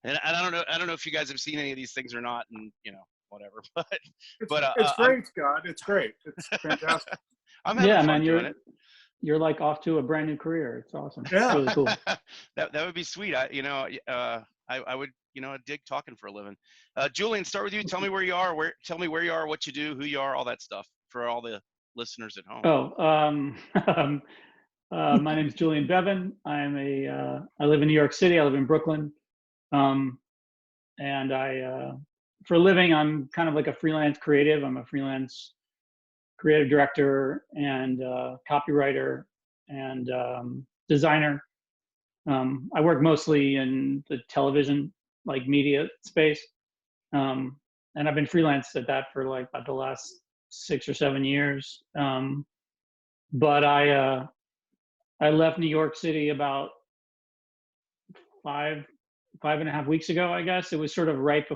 And I don't know if you guys have seen any of these things or not, and whatever. It's great, Scott. It's great. It's fantastic. I'm having fun doing it. You're like off to a brand new career. It's awesome. Yeah. It's really cool. that would be sweet. I would dig talking for a living. Julian, start with you. Tell me where you are. Tell me where you are, what you do, who you are, all that stuff for all the listeners at home. My name is Julian Bevan. I live in New York City. I live in Brooklyn. And for a living, I'm kind of like a freelance creative. I'm a freelance creative director and copywriter and designer. I work mostly in the television, like media space. And I've been freelance at that for like about the last 6 or 7 years. But I left New York City about 5.5 weeks ago, I guess. It was sort of right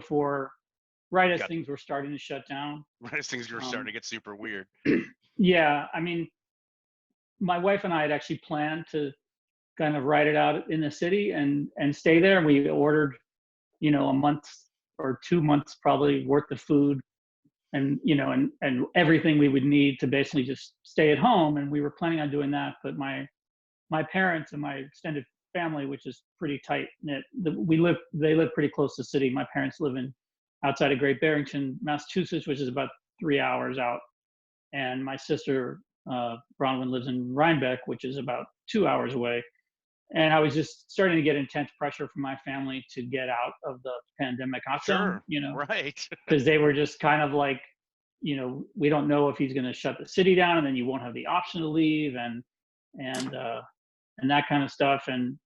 as things were starting to shut down. Right as things were starting to get super weird. Yeah, I mean, my wife and I had actually planned to kind of ride it out in the city and stay there. And we ordered, a month or 2 months probably worth of food and everything we would need to basically just stay at home. And we were planning on doing that. But my parents and my extended family, which is pretty tight knit, they live pretty close to the city. My parents live outside of Great Barrington, Massachusetts, which is about 3 hours out. And my sister, Bronwyn, lives in Rhinebeck, which is about 2 hours away. And I was just starting to get intense pressure from my family to get out of the pandemic lockdown, right. Because they were just kind of like, we don't know if he's going to shut the city down and then you won't have the option to leave and that kind of stuff. And,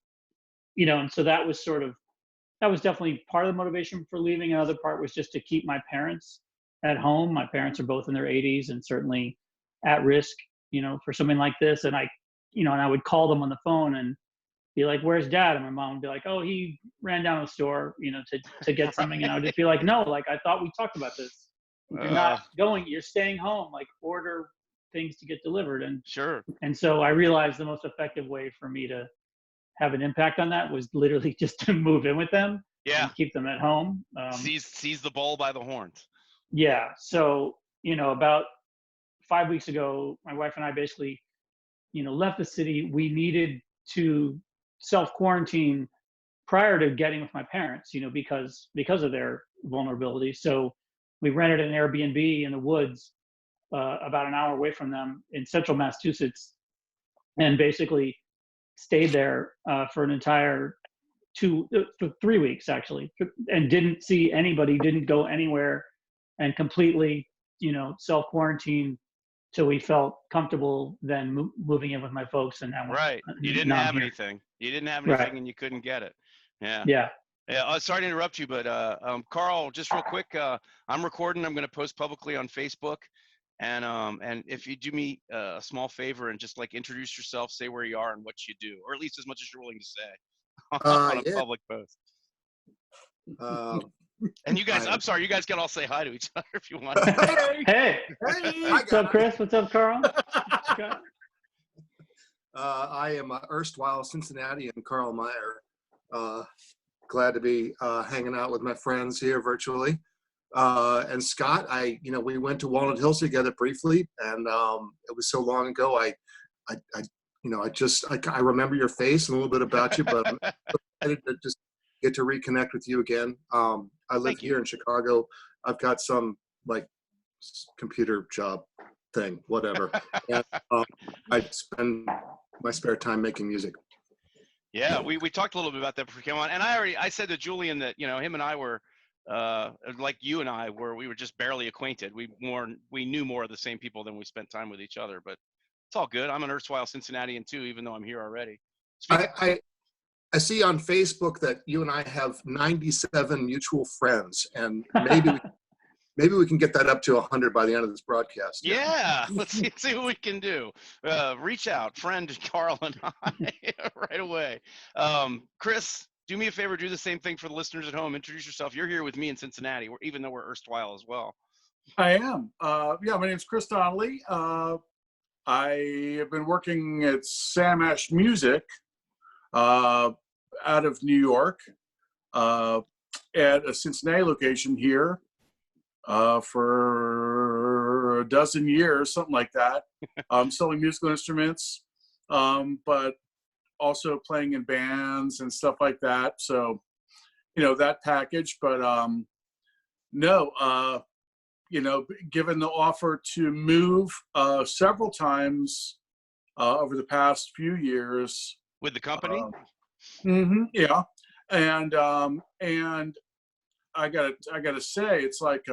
and so that was definitely part of the motivation for leaving. Another part was just to keep my parents at home. My parents are both in their 80s and certainly at risk, for something like this. And and I would call them on the phone and be like, "Where's Dad?" And my mom would be like, "Oh, he ran down to the store, to get something." And I would just be like, "No, like I thought we talked about this. You're not going. You're staying home. Like order things to get delivered." And sure. And so I realized the most effective way for me to have an impact on that was literally just to move in with them. Yeah. And keep them at home. Seize the bull by the horns. Yeah. So about 5 weeks ago, my wife and I basically, left the city. We needed to self-quarantine prior to getting with my parents, because of their vulnerability. So we rented an Airbnb in the woods, about an hour away from them in central Massachusetts, and basically stayed there for an entire 3 weeks actually, and didn't see anybody, didn't go anywhere, and completely, self-quarantine till we felt comfortable then moving in with my folks. And right. You didn't have anything. Right. And you couldn't get it. Yeah. Yeah. Yeah. Sorry to interrupt you, but Karl, just real quick, I'm recording. I'm going to post publicly on Facebook. And if you do me a small favor and just like introduce yourself, say where you are and what you do, or at least as much as you're willing to say on a public post. And you guys, I'm sorry, you guys can all say hi to each other if you want. Hey. What's up, Chris? What's up, Karl? I am erstwhile Cincinnati and Karl Meyer. Glad to be hanging out with my friends here virtually. And Scott, we went to Walnut Hills together briefly, and it was so long ago. I remember your face and a little bit about you, but I'm excited to just get to reconnect with you again. I live here in Chicago. I've got some like computer job thing, whatever. And, I spend my spare time making music. Yeah, we talked a little bit about that before we came on, and I said to Julian that him and I were like you and I we were just barely acquainted. We knew more of the same people than we spent time with each other, but it's all good. I'm an erstwhile Cincinnatian too, even though I'm here already. I see on Facebook that you and I have 97 mutual friends, and maybe we can get that up to 100 by the end of this broadcast. Yeah, let's see what we can do. Reach out, friend Karl and I, right away. Chris, do me a favor, do the same thing for the listeners at home. Introduce yourself. You're here with me in Cincinnati, even though we're erstwhile as well. I am. My name's Chris Donnelly. I have been working at Sam Ash Music out of New York at a Cincinnati location here for a dozen years, something like that, selling musical instruments, but also playing in bands and stuff like that. So, that package. But no, given the offer to move several times over the past few years with the company. Yeah, and I gotta say, it's like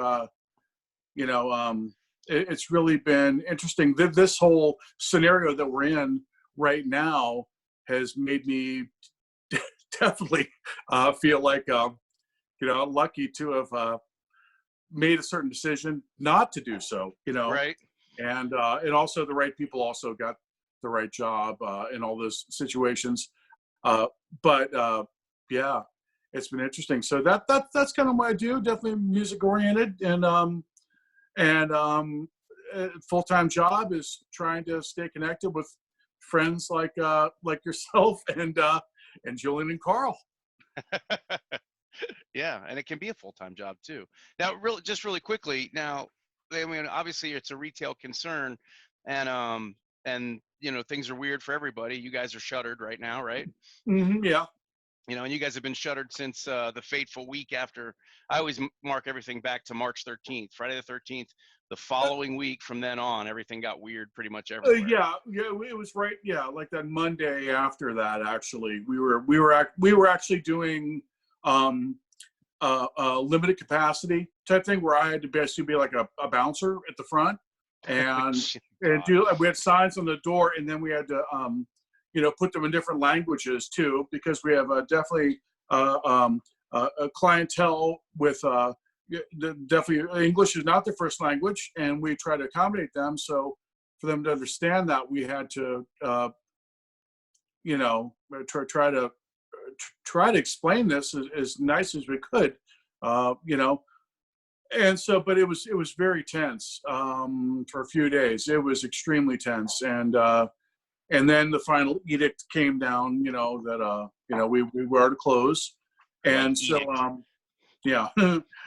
it's really been interesting. This whole scenario that we're in right now has made me definitely feel like lucky to have made a certain decision not to do so. Right. And also the right people also got the right job in all those situations. But yeah, it's been interesting. So that's kind of what I do. Definitely music oriented, and full-time job is trying to stay connected with friends like yourself and Julian and Karl. Yeah, and it can be a full-time job too. Now, really quickly. Now, I mean, obviously, it's a retail concern, and things are weird for everybody. You guys are shuttered right now, right? Yeah. And you guys have been shuttered since the fateful week after. I always mark everything back to March 13th, Friday the 13th. The following week from then on, everything got weird pretty much everywhere. Yeah, it was right. Yeah, like that Monday after that. Actually, we were actually doing a limited capacity type thing where I had to basically be like a bouncer at the front, and we had signs on the door, and then we had to put them in different languages too, because we have definitely a clientele with definitely English is not their first language, and we try to accommodate them. So for them to understand that, we had to try to explain this as nice as we could, and so, but it was very tense for a few days. It was extremely tense, and then the final edict came down, that we were to close, and so yeah,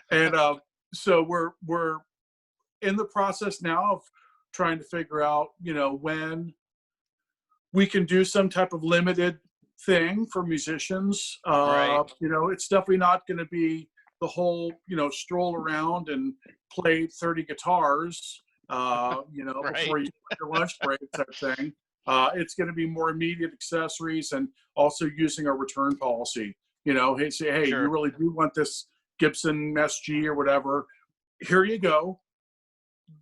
and so we're in the process now of trying to figure out, when we can do some type of limited thing for musicians. Right. It's definitely not going to be the whole, stroll around and play 30 guitars, Right. before you take your lunch break type thing. It's going to be more immediate accessories, and also using a return policy. Hey, say, hey, Sure. You really do want this Gibson SG or whatever. Here you go.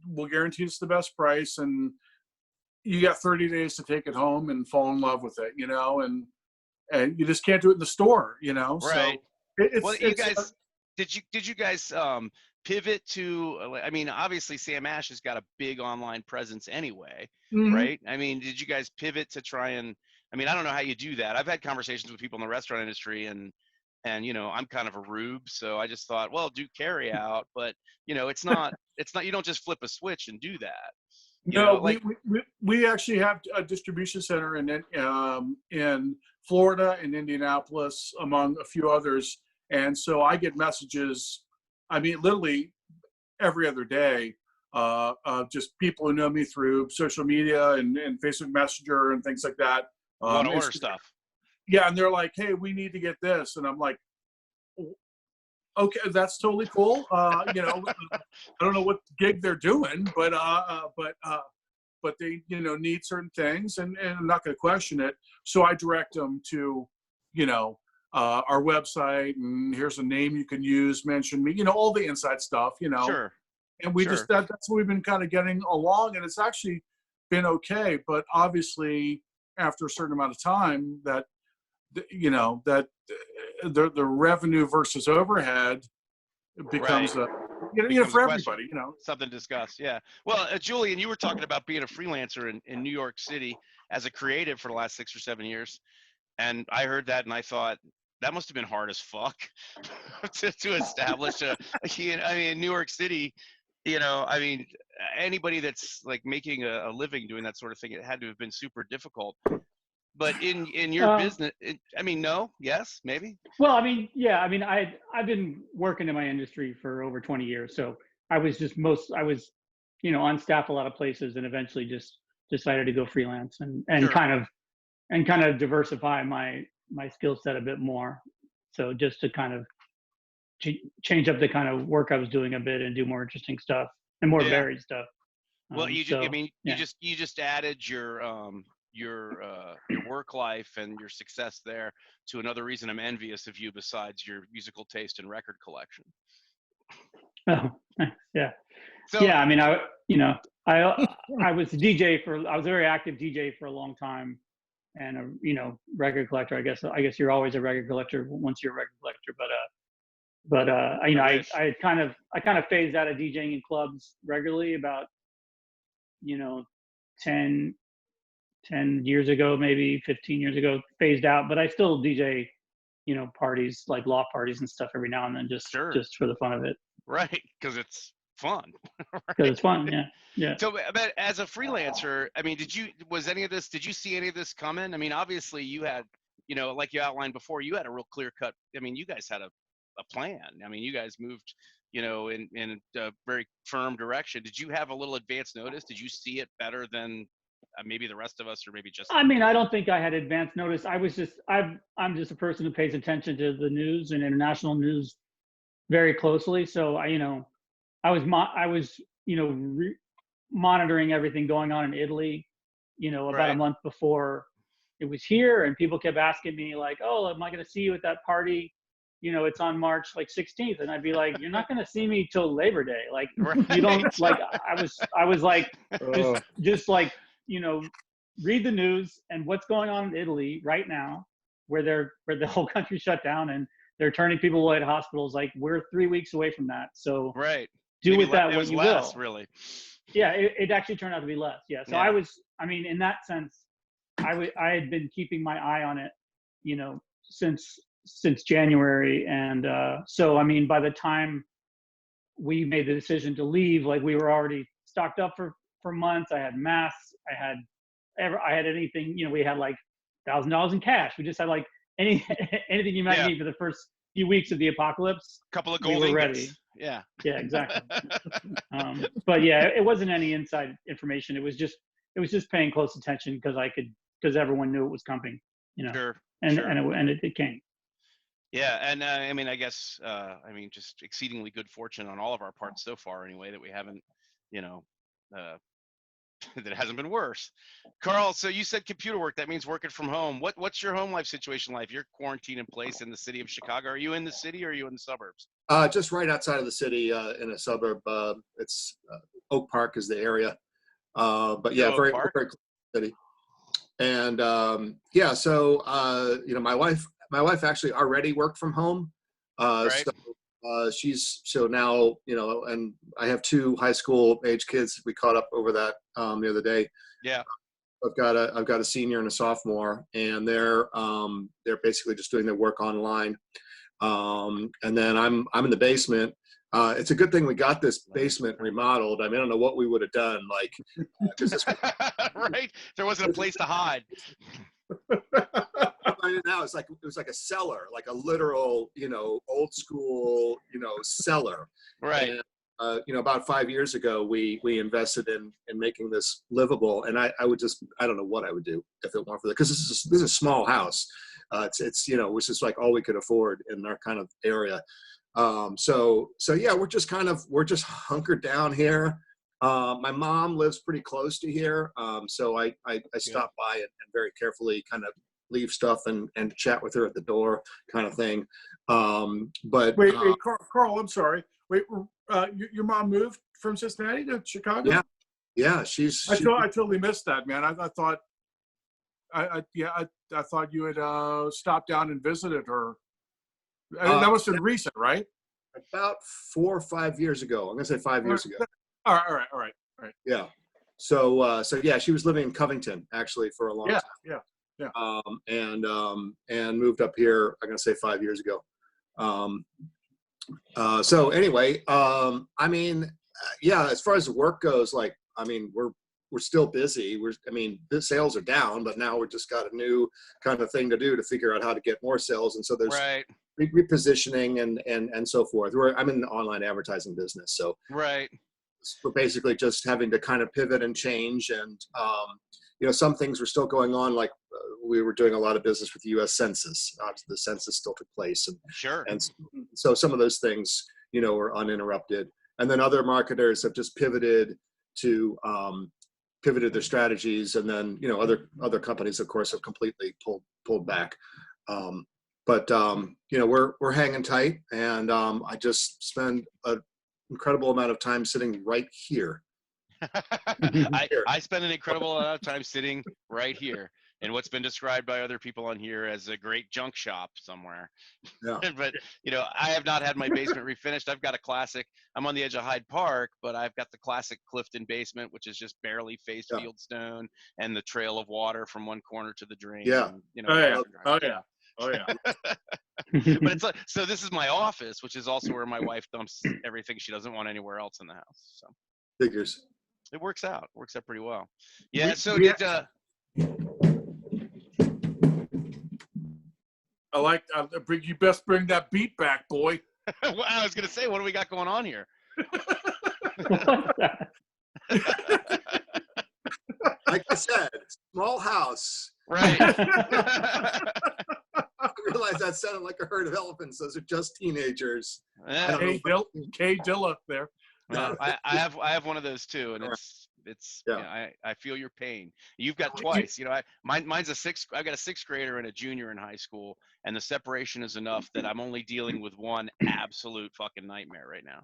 We'll guarantee it's the best price, and you got 30 days to take it home and fall in love with it, and you just can't do it in the store, Right. So it's guys, did you guys pivot to? I mean, obviously Sam Ash has got a big online presence anyway, right? I mean, did you guys pivot to try and? I mean, I don't know how you do that. I've had conversations with people in the restaurant industry, and I'm kind of a rube, so I just thought, well, do carry out, but it's not. You don't just flip a switch and do that. No, we actually have a distribution center in Florida and Indianapolis, among a few others. And so I get messages, I mean, literally every other day, just people who know me through social media and Facebook Messenger and things like that. Want to order stuff. Yeah, and they're like, hey, we need to get this. And I'm like, okay, that's totally cool. I don't know what gig they're doing, but they, need certain things, and I'm not going to question it. So I direct them to, our website, and here's a name you can use, mention me, all the inside stuff, Sure. And we just, that's what we've been kind of getting along, and it's actually been okay. But obviously after a certain amount of time that, that the revenue versus overhead becomes right. For everybody, something to discuss. Yeah. Well, Julian, you were talking about being a freelancer in New York City as a creative for the last 6 or 7 years, and I heard that and I thought that must have been hard as fuck to establish in New York City. Anybody that's like making a living doing that sort of thing, it had to have been super difficult. But in your business, I mean, no, yes, maybe. Well, I mean, yeah, I mean, I've been working in my industry for over 20 years, so I was on staff a lot of places, and eventually just decided to go freelance and Sure. kind of diversify my skill set a bit more. So just to kind of change up the kind of work I was doing a bit and do more interesting stuff and more Yeah. varied stuff. Well, I mean, yeah. you just added your work life and your success there to another reason I'm envious of you besides your musical taste and record collection. Oh, yeah. So Yeah, I mean, I was I was a very active DJ for a long time, and a record collector. I guess you're always a record collector once you're a record collector. But I kind of phased out of DJing in clubs regularly about 10 years ago, maybe 15 years ago, phased out. But I still DJ, parties like loft parties and stuff every now and then, just for the fun of it. Right, because it's fun. Because it's fun, yeah. So, but as a freelancer, I mean, did you see any of this coming? I mean, obviously you had, like you outlined before, you had a real clear cut. I mean, you guys had a plan. I mean, you guys moved, in a very firm direction. Did you have a little advance notice? Did you see it better than maybe the rest of us, or maybe just? I mean, I don't think I had advance notice. I'm just a person who pays attention to the news and international news very closely. So I was monitoring everything going on in Italy, about a month before it was here, and people kept asking me like, "Oh, am I going to see you at that party? It's on March 16th," and I'd be like, "You're not going to see me till Labor Day. Like, you don't like." I was like, just like read the news and what's going on in Italy right now, where the whole country shut down and they're turning people away to hospitals. Like, we're 3 weeks away from that. So do with that what you will. Really. Yeah, it actually turned out to be less. Yeah. So I mean, in that sense, I had been keeping my eye on it, since January. And so, I mean, by the time we made the decision to leave, like, we were already stocked up for months. I had masks. I had anything, we had like $1,000 in cash. We just had like anything you might need for the first few weeks of the apocalypse. Couple of gold ingots. Yeah. Yeah, exactly. But yeah, it wasn't any inside information. It was just paying close attention because everyone knew it was coming, Sure. And it came. Yeah, and I mean, I guess just exceedingly good fortune on all of our parts so far, anyway, that we haven't, that it hasn't been worse. Karl, so you said computer work. That means working from home. What's your home life situation like? You're quarantined in place in the city of Chicago. Are you in the city or are you in the suburbs? Just right outside of the city, in a suburb. It's Oak Park is the area. But yeah, very close to the city. And so my wife actually already worked from home. Right. So now, and I have 2 high school age kids. We caught up over that the other day. Yeah. I've got a senior and a sophomore, and they're basically just doing their work online. And then I'm in the basement. It's a good thing we got this basement remodeled. I mean, I don't know what we would have done. Like, right? There wasn't a place to hide. Now it was like a cellar, like a literal, old school, cellar. Right. And, about 5 years ago, we invested in making this livable, and I don't know what I would do if it weren't for that, because this is a small house. It's which is like all we could afford in our kind of area. So yeah, we're just hunkered down here. My mom lives pretty close to here, so I stop by and very carefully kind of leave stuff and chat with her at the door, kind of thing. But wait, Karl, I'm sorry. Wait, your mom moved from Cincinnati to Chicago? Yeah. I totally missed that, man. I thought, I thought you had stopped down and visited her. That must have been recent, right? About 4 or 5 years ago. I'm gonna say 5 years ago. All right. Yeah. So yeah, she was living in Covington actually for a long time. Yeah. And moved up here, I'm gonna say 5 years ago. So anyway, I mean, yeah, as far as the work goes, like, I mean, we're still busy. The sales are down, but now we're just got a new kind of thing to do to figure out how to get more sales. And so there's Right. repositioning and so forth. I'm in the online advertising business, so Right. we're basically just having to kind of pivot and change. And some things were still going on, like we were doing a lot of business with the U.S. Census. The census still took place, Sure. and so some of those things were uninterrupted. And then other marketers have just pivoted their strategies, and then other companies, of course, have completely pulled back. We're hanging tight, and I just spend an incredible amount of time sitting right here. I spend an incredible amount of time sitting right here in what's been described by other people on here as a great junk shop somewhere. Yeah. But I have not had my basement refinished. I've got a classic. I'm on the edge of Hyde Park, but I've got the classic Clifton basement, which is just barely faced fieldstone and the trail of water from one corner to the drain. Yeah. And, Oh yeah. But it's like, so this is my office, which is also where my wife dumps everything she doesn't want anywhere else in the house. So Figures. it works out. Works out pretty well. Yeah. I like. You best bring that beat back, boy. Well, I was gonna say, what do we got going on here? Like I said, small house. Right. I realize that sounded like a herd of elephants. Those are just teenagers. Yeah. Kay Dilla there. I have one of those too, and it's I feel your pain. You've got twice. Mine's I've got a sixth grader and a junior in high school, and the separation is enough that I'm only dealing with one absolute fucking nightmare right now.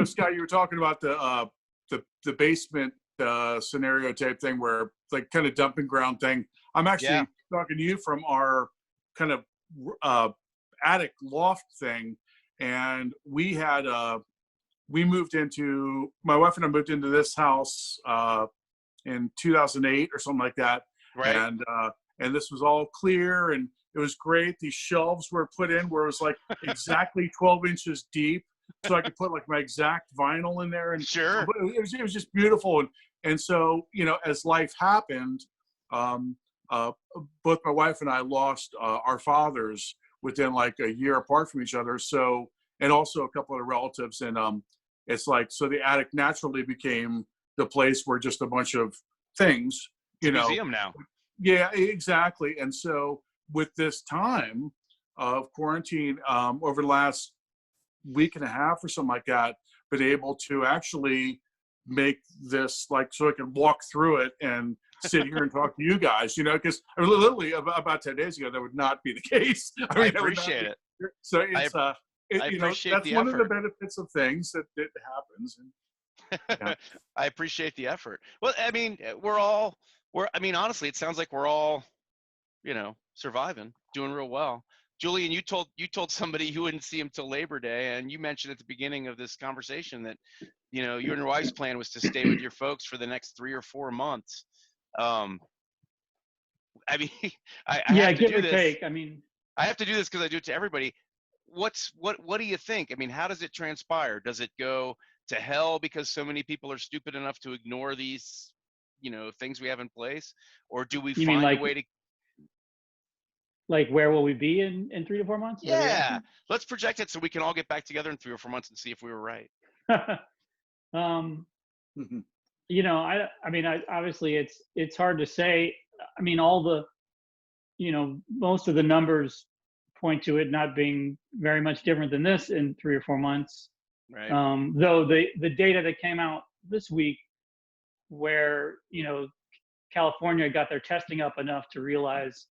Scott, you were talking about the basement scenario type thing, where like kind of dumping ground thing. I'm actually talking to you from our kind of attic loft thing, and my wife and I moved into this house in 2008 or something like that. Right. And this was all clear, and it was great. These shelves were put in where it was like exactly 12 inches deep, so I could put like my exact vinyl in there. And sure, it was just beautiful. And so as life happened, both my wife and I lost our fathers within like a year apart from each other. So, and also a couple of relatives, and it's like, so the attic naturally became the place where just a bunch of things, museum now. Yeah, exactly. And so with this time of quarantine, over the last week and a half or something like that, been able to actually make this like, so I can walk through it and sit here and talk to you guys, because literally about 10 days ago, that would not be the case. I appreciate it. So it's, I appreciate that's the one effort. of the benefits of things that happens. And, I appreciate the effort. Well, I mean, honestly, it sounds like we're all, surviving, doing real well. Julian, you told somebody you wouldn't see him till Labor Day, and you mentioned at the beginning of this conversation that, you and your wife's plan was to stay with your folks for the next 3 or 4 months. I mean, I have to do this. Take. I mean, I have to do this because I do it to everybody. What do you think? I mean, how does it transpire? Does it go to hell because so many people are stupid enough to ignore these, things we have in place, or do we find a way to? Like, where will we be in 3 to 4 months? Yeah, let's project it so we can all get back together in 3 or 4 months and see if we were right. Obviously it's hard to say. I mean, all the, most of the numbers point to it not being very much different than this in 3 or 4 months. Right. Though the data that came out this week, where, California got their testing up enough to realize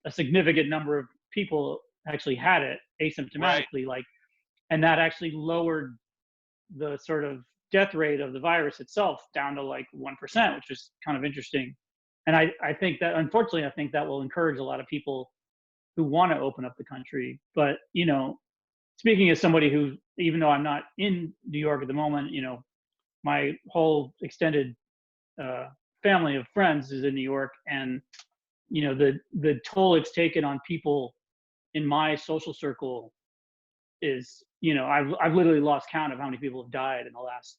a significant number of people actually had it asymptomatically, and that actually lowered the sort of death rate of the virus itself down to like 1%, which is kind of interesting. And I think that, unfortunately, that will encourage a lot of people who want to open up the country. But, speaking as somebody who, even though I'm not in New York at the moment, my whole extended family of friends is in New York, and the toll it's taken on people in my social circle is, I've literally lost count of how many people have died in the last,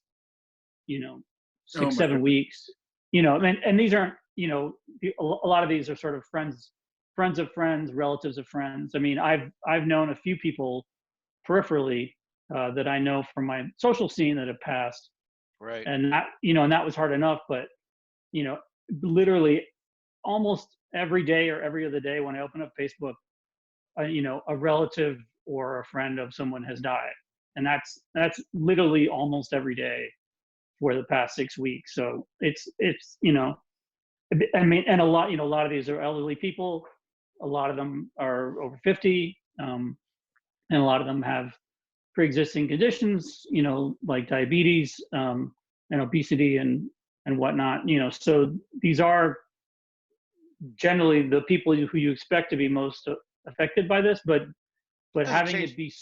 Oh my 6-7 God. weeks, and these aren't, a lot of these are sort of friends of friends, relatives of friends. I mean, I've known a few people peripherally that I know from my social scene that have passed, Right. and that was hard enough. But literally almost every day or every other day when I open up Facebook, a relative or a friend of someone has died, and that's literally almost every day for the past 6 weeks. So it's I mean, and a lot of these are elderly people. A lot of them are over 50, and a lot of them have pre-existing conditions, like diabetes, and obesity and whatnot. So these are generally the people who you expect to be most affected by this, but Doesn't having change. it be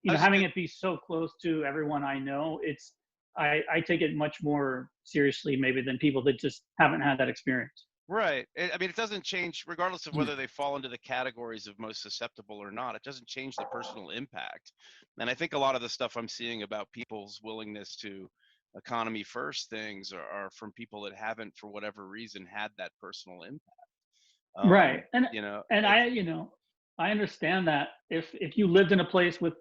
I was just having gonna, it be so close to everyone I know, I take it much more seriously maybe than people that just haven't had that experience. right. I mean, it doesn't change regardless of Yeah. whether they fall into the categories of most susceptible or not. It doesn't change the personal impact. And I think a lot of the stuff I'm seeing about people's willingness to economy first things are from people that haven't, for whatever reason, had that personal impact. Right. And It's I understand that if you lived in a place with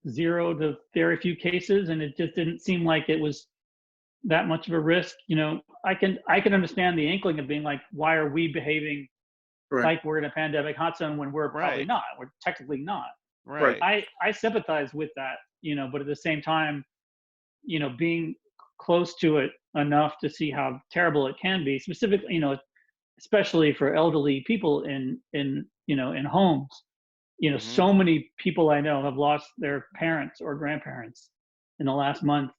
0 to very few cases and it just didn't seem like it was that much of a risk, I can understand the inkling of being like, why are we behaving Right. like we're in a pandemic hot zone when we're probably right, not? We're technically not. right, I sympathize with that, but at the same time, being close to it enough to see how terrible it can be, specifically, especially for elderly people in homes. hmm So many people I know have lost their parents or grandparents in the last month,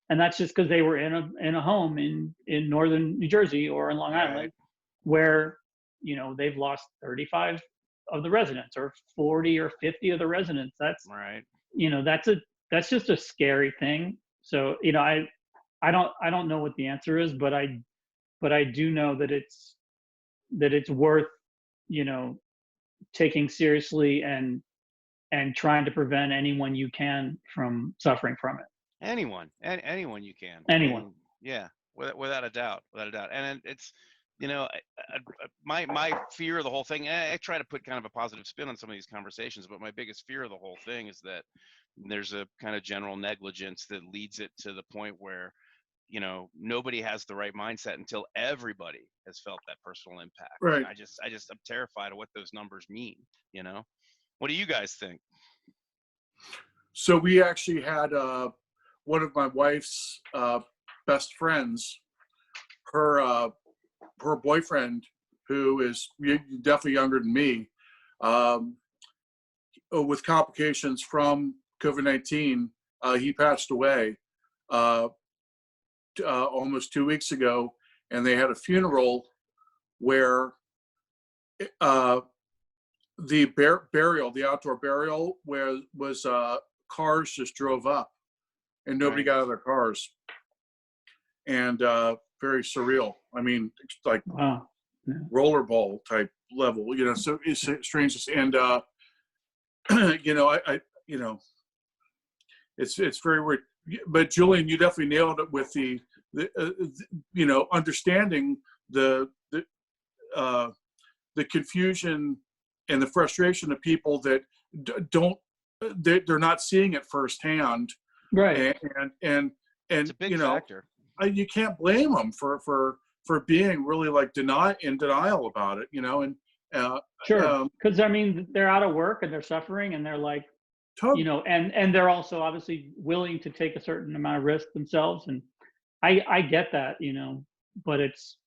and that's just because they were in a home in northern New Jersey or in Long right, Island, where they've lost 35 of the residents or 40 or 50 of the residents. That's right. you know that's a that's just a scary thing. So I don't know what the answer is, but I do know that it's worth you know taking seriously and trying to prevent anyone you can from suffering from it. Anyone, and anyone you can. I Anyone. mean, yeah, without a doubt, without a doubt. And it's, my fear of the whole thing. I try to put kind of a positive spin on some of these conversations, but my biggest fear of the whole thing is that there's a kind of general negligence that leads it to the point where nobody has the right mindset until everybody has felt that personal impact. And Right. I'm terrified of what those numbers mean. What do you guys think? So we actually had one of my wife's best friends, her boyfriend, who is definitely younger than me, um, with complications from COVID-19. He passed away almost 2 weeks ago, and they had a funeral where the burial, the outdoor burial, where was cars just drove up and nobody Right. got out of their cars, and very surreal. I mean, like Wow. Yeah. rollerball type level, so it's strange. And it's very weird. But Julian, you definitely nailed it with the understanding the confusion and the frustration of people that don't, they're not seeing it firsthand. Right. And It's a big factor. you can't blame them for being really like in denial about it, and Sure. Because I mean, they're out of work and they're suffering, and they're like, totally. and they're also obviously willing to take a certain amount of risk themselves, and I get that, but it's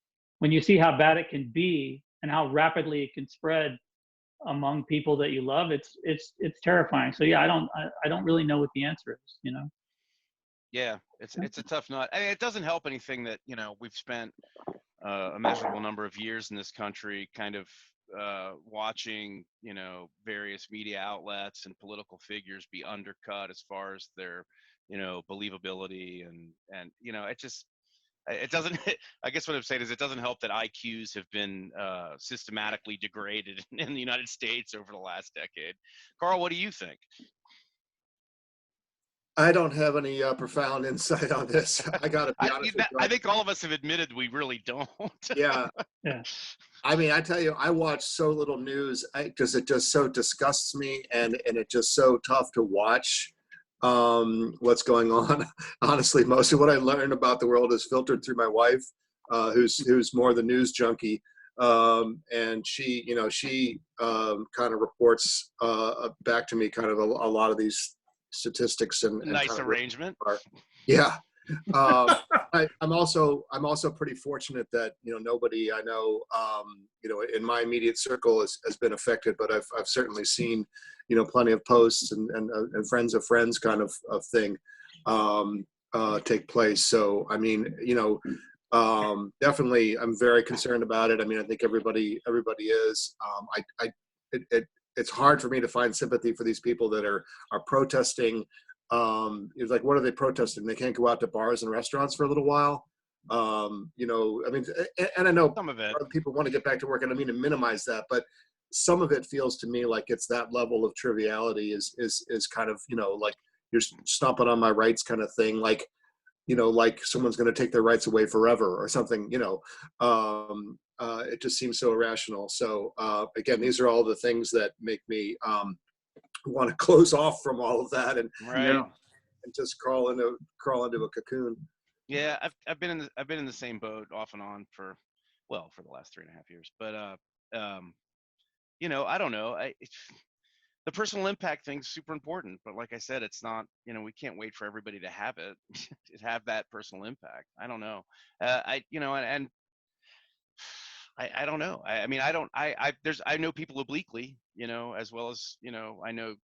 when you see how bad it can be and how rapidly it can spread among people that you love, it's terrifying. So yeah, I don't really know what the answer is. Yeah, it's a tough nut. I mean, it doesn't help anything that we've spent a measurable number of years in this country kind of watching various media outlets and political figures be undercut as far as their believability, and it doesn't I guess what I'm saying is it doesn't help that IQs have been systematically degraded in the United States over the last decade. Karl, what do you think? I don't have any profound insight on this. I got to be honest with you. I think all of us have admitted we really don't. Yeah. Yeah. I mean, I tell you, I watch so little news because it just so disgusts me, and it's just so tough to watch what's going on. Honestly, most of what I learn about the world is filtered through my wife, who's more the news junkie, and she kind of reports back to me kind of a lot of these statistics and Nice kind of arrangement. yeah. I'm also pretty fortunate that nobody I know in my immediate circle has been affected, but I've certainly seen plenty of posts and friends of friends kind of thing take place. So I mean definitely I'm very concerned about it. I mean I think everybody is. It's hard for me to find sympathy for these people that are protesting. It's like, what are they protesting? They can't go out to bars and restaurants for a little while. I mean, and I know Some of it. people want to get back to work, and I mean to minimize that, but some of it feels to me like it's that level of triviality is kind of, like you're stomping on my rights kind of thing. Like, like someone's going to take their rights away forever or something, it just seems so irrational. So again, these are all the things that make me want to close off from all of that and Right. and just crawl into a cocoon. Yeah, I've been in the same boat off and on for the last 3.5 years. But I don't know. The personal impact thing's super important, but like I said, it's not. We can't wait for everybody to have it, to have that personal impact. I don't know. And I don't know. I mean, I know people obliquely, as well as I know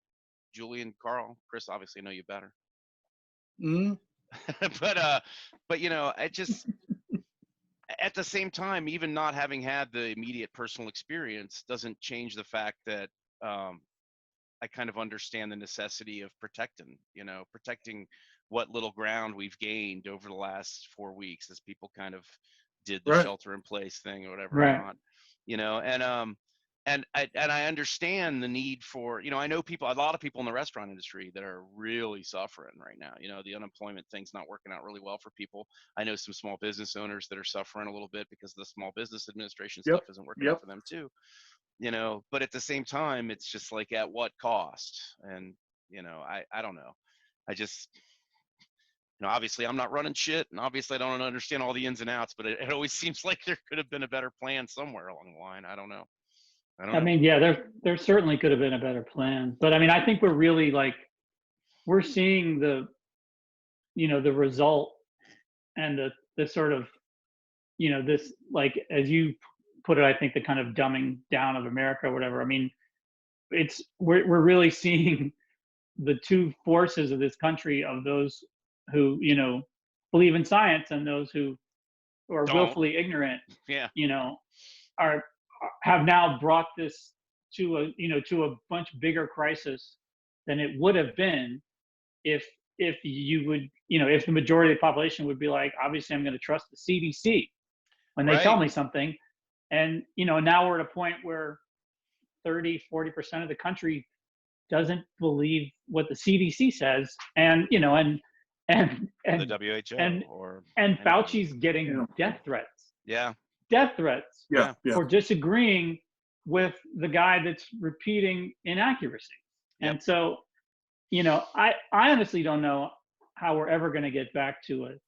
Julian, Karl, Chris. Obviously, know you better. Mm-hmm. but I just at the same time, even not having had the immediate personal experience doesn't change the fact that I kind of understand the necessity of protecting what little ground we've gained over the last 4 weeks as people kind of did the Right. shelter in place thing or whatever, Right. and I understand the need for, I know a lot of people in the restaurant industry that are really suffering right now. The unemployment thing's not working out really well for people. I know some small business owners that are suffering a little bit because the Small Business Administration stuff isn't working out for them too. But at the same time, it's just like, at what cost? And, I don't know. I just, obviously I'm not running shit, and obviously I don't understand all the ins and outs, but it always seems like there could have been a better plan somewhere along the line. I don't know. I mean, yeah, there certainly could have been a better plan, but I mean, I think we're really we're seeing the result and the sort of, this, like, as you put it, I think the kind of dumbing down of America or whatever. I mean, we're really seeing the two forces of this country, of those who, believe in science and those who are willfully ignorant, Yeah. have now brought this to a much bigger crisis than it would have been if you would, if the majority of the population would be like, obviously I'm going to trust the CDC when they tell me something. And now we're at a point where 30-40% of the country doesn't believe what the CDC says, and the WHO and Fauci's getting death threats. Yeah. Death threats. Yeah. For disagreeing with the guy that's repeating inaccuracies. Yep. And so, I honestly don't know how we're ever going to get back to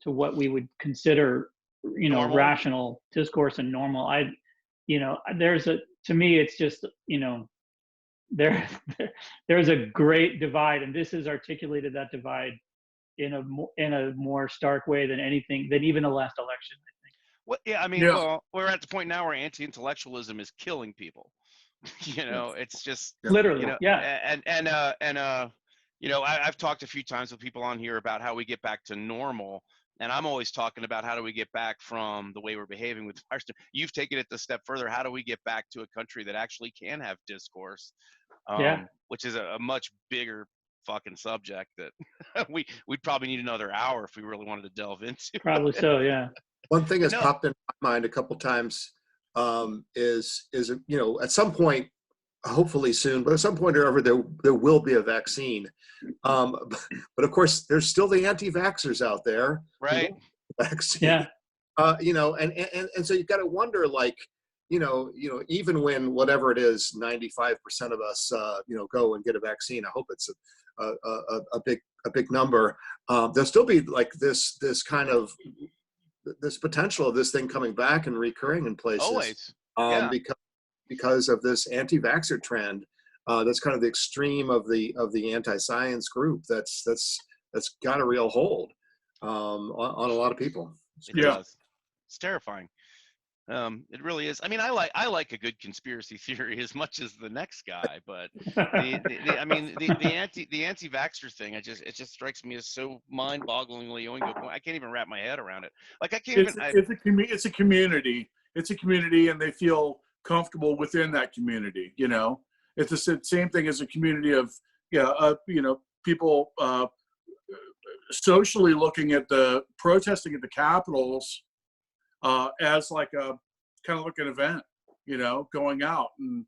what we would consider, Normal. rational discourse and normal. To me, it's just, there's a great divide, and this has articulated that divide in a more stark way than even the last election, I think. Well, yeah, I mean, well, we're at the point now where anti-intellectualism is killing people. It's just literally, I've talked a few times with people on here about how we get back to normal, and I'm always talking about how do we get back from the way we're behaving with virus. You've taken it a step further. How do we get back to a country that actually can have discourse? Which is a much bigger fucking subject that we'd probably need another hour if we really wanted to delve into. Probably so, yeah. One thing that's popped in my mind a couple times is at some point hopefully soon, but at some point or other, there will be a vaccine. But of course, there's still the anti-vaxxers out there. Right. Vaccine. Yeah. And so you've got to wonder, like, even when whatever it is, 95% of us, go and get a vaccine. I hope it's a big number. There'll still be like this kind of this potential of this thing coming back and recurring in places. Always. Yeah. Because of this anti-vaxxer trend. That's kind of the extreme of the anti-science group. That's got a real hold on a lot of people. It does. It's terrifying. It really is. I mean, I like a good conspiracy theory as much as the next guy, but the anti-vaxxer thing, it just strikes me as so mind-bogglingly owing to a point. I can't even wrap my head around it. Like I can't It's a community. It's a community, and they feel comfortable within that community. It's the same thing as a community of people socially looking at the protesting at the capitals as like a kind of like an event, going out and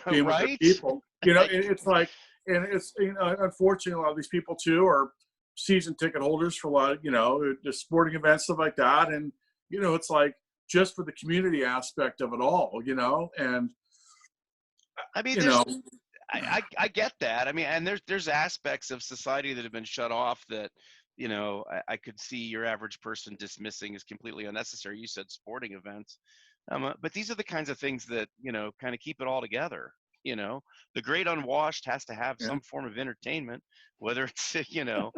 being with the people. It's like, and it's unfortunately a lot of these people too are season ticket holders for a lot of the sporting events, stuff like that, and it's like just for the community aspect of it all, and I mean, I get that. I mean, and there's aspects of society that have been shut off that, I could see your average person dismissing as completely unnecessary. You said sporting events, but these are the kinds of things that, kind of keep it all together. The great unwashed has to have some form of entertainment, whether it's, I'm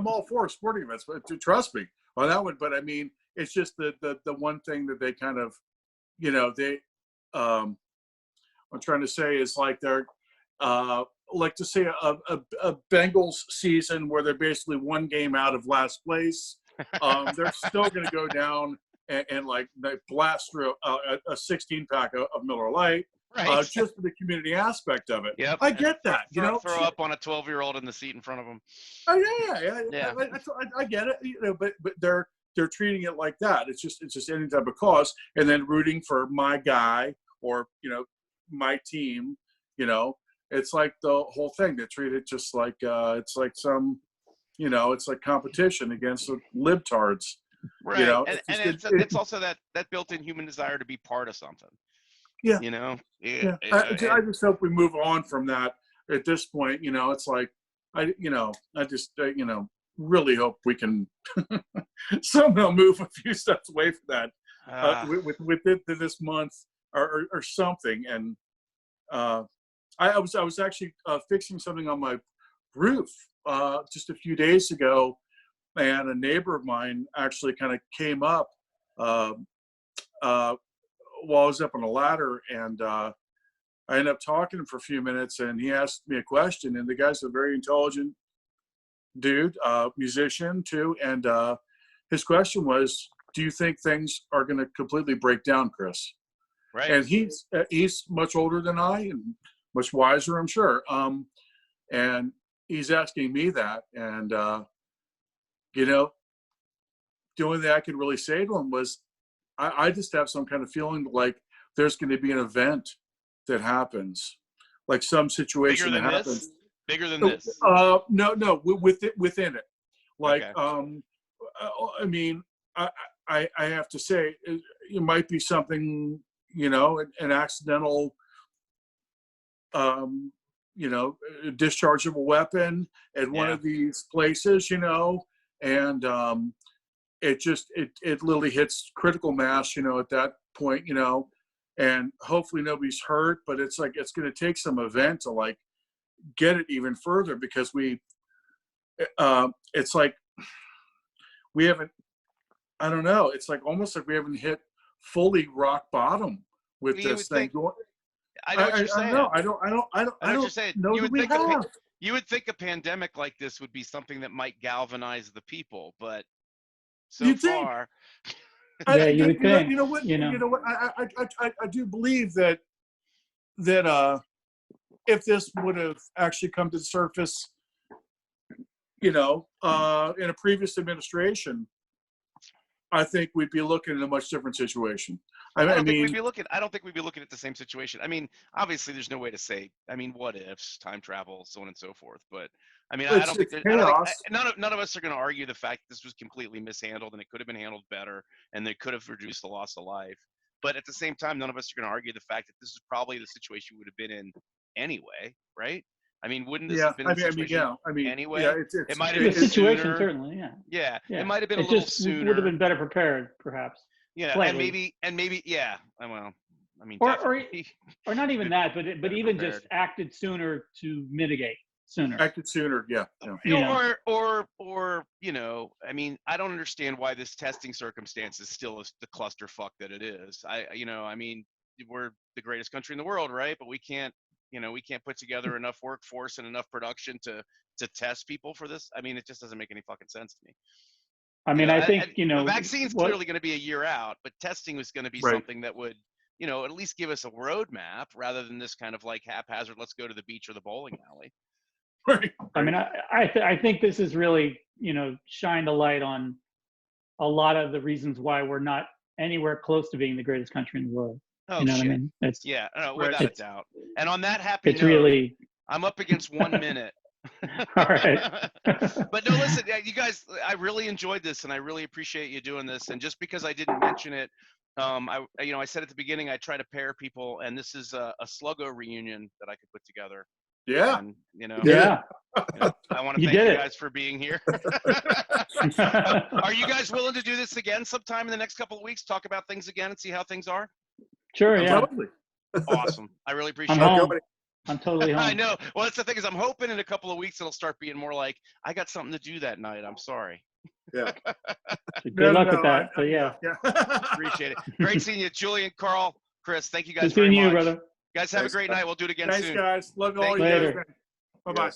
all for sporting events, but trust me on that one. But I mean, it's just the one thing that they kind of, I'm trying to say is like they're like to say a Bengals season where they're basically one game out of last place. They're still going to go down and like blast through a 16-pack of Miller Lite, right. Just for the community aspect of it. Yep. I get that. Throw up on a 12-year-old in the seat in front of them. Oh yeah. I get it. But they're treating it like that. It's just any type of cause, and then rooting for my guy or my team. It's like the whole thing. They treat it just like it's like some, it's like competition against the libtards. Right. It's also that built-in human desire to be part of something. Yeah. I I just hope we move on from that at this point. It's like I just really hope we can somehow move a few steps away from that with this month or something. And I was actually fixing something on my roof just a few days ago, and a neighbor of mine actually kind of came up while I was up on a ladder, and I ended up talking to him for a few minutes, and he asked me a question, and the guy's a very intelligent dude, musician too, and his question was, do you think things are going to completely break down, Chris? Right. And he's much older than I and much wiser, I'm sure. And he's asking me that, and the only thing I could really say to him was, I just have some kind of feeling like there's going to be an event that happens, like some situation that happens. Bigger than this? No, within it. Like, okay. I mean, I have to say, it might be something, an accidental, discharge of a weapon at one of these places, and it literally hits critical mass, at that point, and hopefully nobody's hurt, but it's like, it's going to take some event to like get it even further, because it's like we haven't, I don't know, it's like almost like we haven't hit fully rock bottom with this thing going. I know what you're saying. I don't know that we have. You would think a pandemic like this would be something that might galvanize the people, but so far. Yeah, you would think. You know what? I do believe that if this would have actually come to the surface, in a previous administration, I think we'd be looking at a much different situation. I don't think mean, we'd be looking. I don't think we'd be looking at the same situation. I mean, obviously, there's no way to say. I mean, what ifs, time travel, so on and so forth. But I mean, I don't think none of us are going to argue the fact that this was completely mishandled and it could have been handled better and they could have reduced the loss of life. But at the same time, none of us are going to argue the fact that this is probably the situation we would have been in anyway, right? I mean, wouldn't this have been the situation anyway? Yeah, it might have the been situation sooner. certainly, Yeah, yeah. it might have been it a little just sooner. would have been better prepared, perhaps. Yeah, slightly. and maybe, yeah. Well, I mean, or not even that, but even prepared. just acted sooner to mitigate sooner. Acted sooner, yeah. Or you know, I mean, I don't understand why this testing circumstance is still the clusterfuck that it is. I mean, we're the greatest country in the world, right? But we can't put together enough workforce and enough production to test people for this. I mean, it just doesn't make any fucking sense to me. I mean, I think, the vaccine's clearly going to be a year out, but testing was going to be something that would, at least give us a roadmap rather than this kind of like haphazard, let's go to the beach or the bowling alley. Right. I mean, I think this has really, shined a light on a lot of the reasons why we're not anywhere close to being the greatest country in the world. Oh, you know shit. what I mean? Without a doubt. And on that happy it's note, really, I'm up against 1 minute. all right. But no, listen, you guys, I really enjoyed this and I really appreciate you doing this. And just because I didn't mention it, I said at the beginning, I try to pair people, and this is a Sluggo reunion that I could put together. Yeah. And, I want to thank you guys for being here. Are you guys willing to do this again sometime in the next couple of weeks? Talk about things again and see how things are? Sure, yeah. Totally. Awesome. I really appreciate it. I'm totally home. I know. Well, that's the thing is I'm hoping in a couple of weeks it'll start being more like, I got something to do that night. I'm sorry. Yeah. Good luck with that. But yeah. Appreciate it. Great seeing you, Julian, Karl, Chris. Thank you guys Good very seeing much. you, brother. Guys, have a great night. We'll do it again soon. Thanks, guys. Love all you Later. guys. Bye-bye.